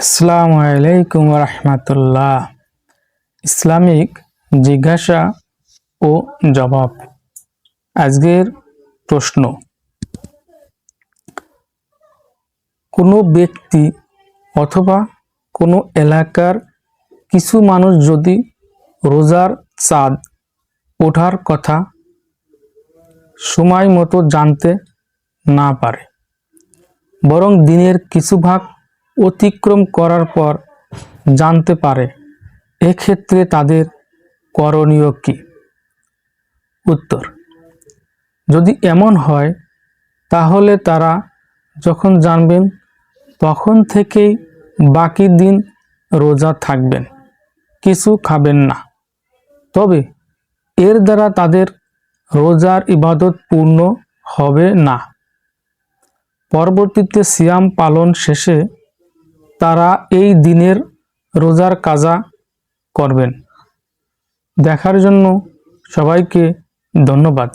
আসসালামু আলাইকুম রহমতুল্লাহ। ইসলামিক জিজ্ঞাসা ও জবাব। আজকের প্রশ্ন, কোনো ব্যক্তি অথবা কোনো এলাকার কিছু মানুষ যদি রোজার চাঁদ ওঠার কথা সময় মতো জানতে না পারে, বরং দিনের কিছু ভাগ অতিক্রম করার পর জানতে পারে, এক্ষেত্রে তাদের করণীয় কি? উত্তর, যদি এমন হয় তাহলে তারা যখন জানবেন তখন থেকেই বাকি দিন রোজা থাকবেন, কিছু খাবেন না। তবে এর দ্বারা তাদের রোজার ইবাদত পূর্ণ হবে না। পরবর্তীতে সিয়াম পালন শেষে তারা এই দিনের রোজার কাজা করবেন। দেখার জন্য সবাইকে ধন্যবাদ।